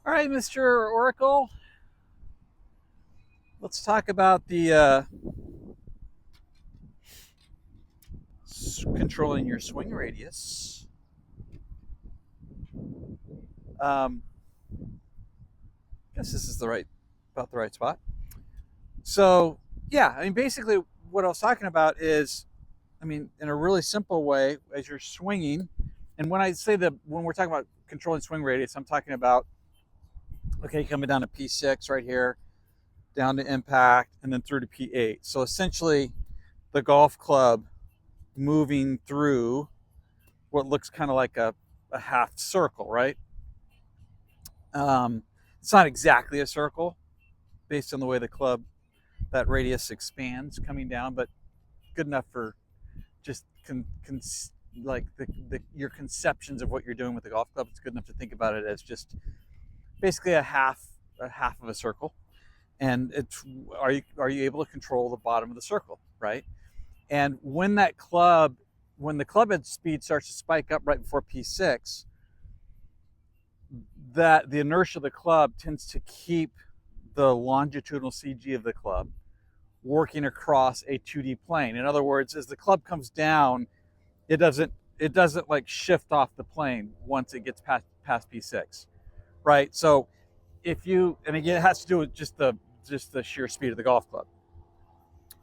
All right, Mr. Oracle, let's talk about the controlling your swing radius. I guess this is about the right spot. So, yeah, I mean, basically, what I was talking about is, I mean, in a really simple way, as you're swinging, and when I say that, when we're talking about controlling swing radius, I'm talking about, okay, coming down to P6 right here, down to impact, and then through to P8. So essentially, the golf club moving through what looks kind of like a half circle, right? It's not exactly a circle based on the way the club, that radius expands coming down, but good enough for just like your conceptions of what you're doing with the golf club. It's good enough to think about it as just basically a half of a circle. And it's are you able to control the bottom of the circle, right? And when the club head speed starts to spike up right before P6, that the inertia of the club tends to keep the longitudinal CG of the club working across a 2D plane. In other words, as the club comes down, it doesn't like shift off the plane once it gets past P6, right? So and again, it has to do with just the sheer speed of the golf club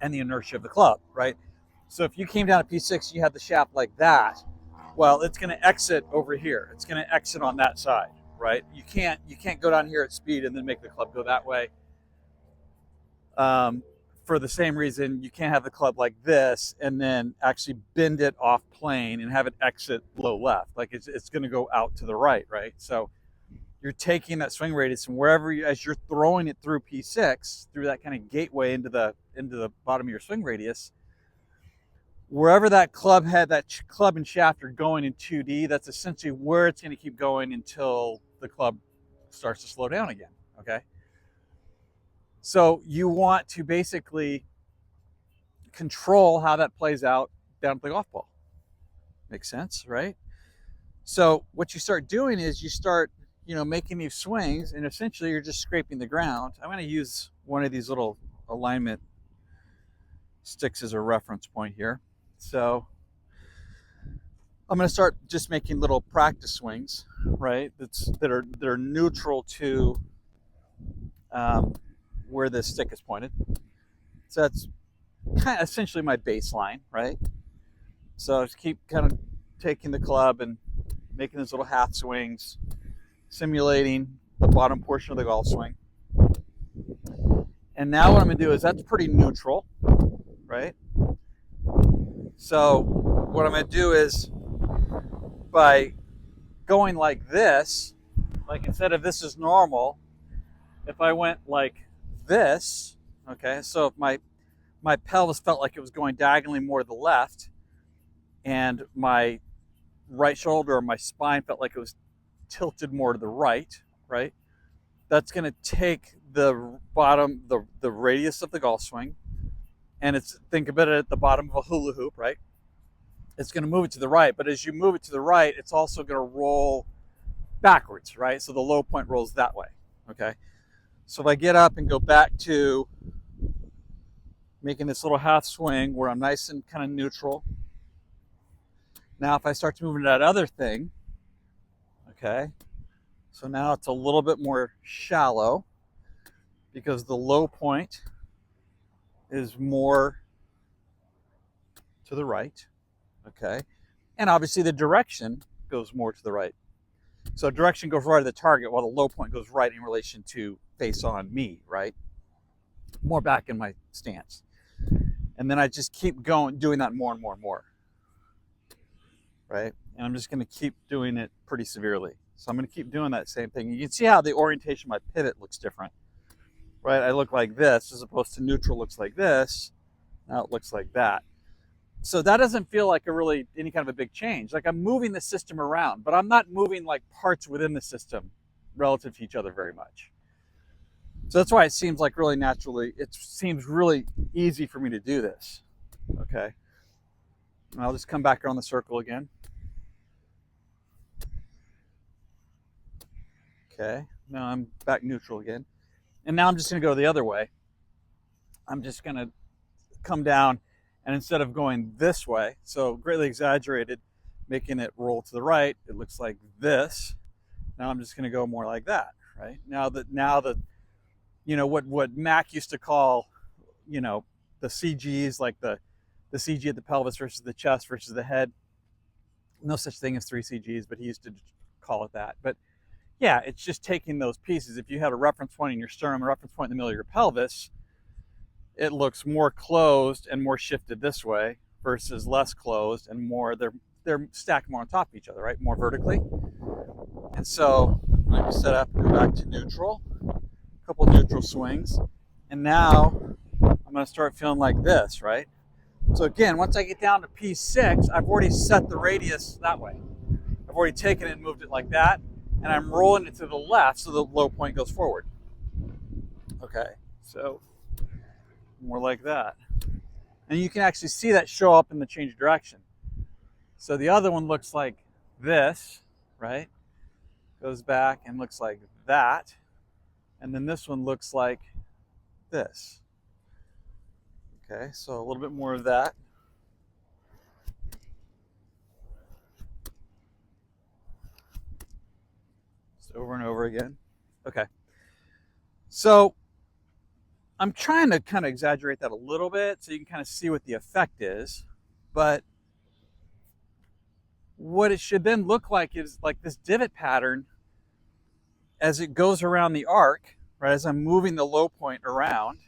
and the inertia of the club, right? So if you came down at P6, you had the shaft like that, well, it's going to exit over here. It's going to exit on that side, right? You can't go down here at speed and then make the club go that way. For the same reason, you can't have the club like this and then actually bend it off plane and have it exit low left. Like it's going to go out to the right, right? So you're taking that swing radius and as you're throwing it through P6, through that kind of gateway into the bottom of your swing radius, wherever that club and shaft are going in 2D, that's essentially where it's going to keep going until the club starts to slow down again, okay? So you want to basically control how that plays out down at the golf ball. Makes sense, right? So what you start doing is you start, making these swings, and essentially you're just scraping the ground. I'm going to use one of these little alignment sticks as a reference point here. So I'm going to start just making little practice swings, right? That are neutral to where this stick is pointed. So that's kind of essentially my baseline, right? So I just keep kind of taking the club and making these little half swings, simulating the bottom portion of the golf swing. And now what I'm going to do is that's pretty neutral, right? So what I'm going to do is, by going like this, like instead of this is normal, if I went like this, okay, so if my pelvis felt like it was going diagonally more to the left, and my right shoulder or my spine felt like it was tilted more to the right, that's going to take the bottom, the radius of the golf swing, and think about it at the bottom of a hula hoop, right? It's going to move it to the right, but as you move it to the right, it's also going to roll backwards, right? So the low point rolls that way, okay? So if I get up and go back to making this little half swing where I'm nice and kind of neutral. Now if I start to move into that other thing, okay, so now it's a little bit more shallow because the low point is more to the right, okay? And obviously the direction goes more to the right. So direction goes right to the target while the low point goes right in relation to face on me, right? More back in my stance. And then I just keep doing that more and more and more, right? And I'm just going to keep doing it pretty severely. So I'm going to keep doing that same thing. You can see how the orientation of my pivot looks different, right? I look like this as opposed to neutral looks like this. Now it looks like that. So that doesn't feel like any kind of a big change. Like I'm moving the system around, but I'm not moving like parts within the system relative to each other very much. So that's why it seems like it seems really easy for me to do this, okay? And I'll just come back around the circle again. Okay, Now I'm back neutral again. And now I'm just going to go the other way. I'm just going to come down, and instead of going this way, so greatly exaggerated, making it roll to the right, it looks like this. Now I'm just going to go more like that, right? Now that what Mac used to call, the CGs, like the CG at the pelvis versus the chest versus the head. No such thing as 3 CGs, but he used to call it that. But yeah, it's just taking those pieces. If you had a reference point in your sternum, a reference point in the middle of your pelvis, it looks more closed and more shifted this way versus less closed and more, they're stacked more on top of each other, right? More vertically. And so I'm going to set up, go back to neutral, a couple neutral swings, and now I'm going to start feeling like this, right? So again, once I get down to P6, I've already set the radius that way. I've already taken it and moved it like that, and I'm rolling it to the left so the low point goes forward. Okay, so more like that. And you can actually see that show up in the change of direction. So the other one looks like this, right? Goes back and looks like that. And then this one looks like this. Okay, so a little bit more of that. Just over and over again. Okay. So I'm trying to kind of exaggerate that a little bit so you can kind of see what the effect is. But what it should then look like is like this divot pattern as it goes around the arc, right? As I'm moving the low point around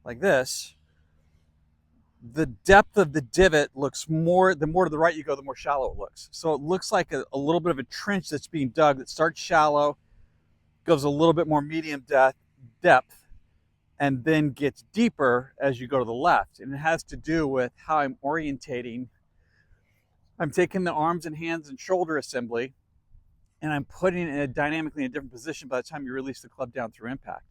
like this, the depth of the divot looks more, the more to the right you go, the more shallow it looks. So it looks like a little bit of a trench that's being dug that starts shallow, goes a little bit more medium depth, and then gets deeper as you go to the left. And it has to do with how I'm orientating. I'm taking the arms and hands and shoulder assembly, and I'm putting it dynamically in a different position by the time you release the club down through impact.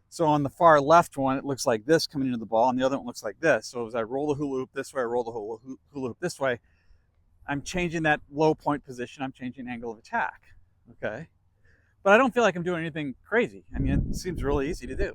So on the far left one, it looks like this coming into the ball, and the other one looks like this. So as I roll the hula hoop this way, I roll the hula hoop this way, I'm changing that low point position. I'm changing angle of attack, okay? But I don't feel like I'm doing anything crazy. I mean, it seems really easy to do.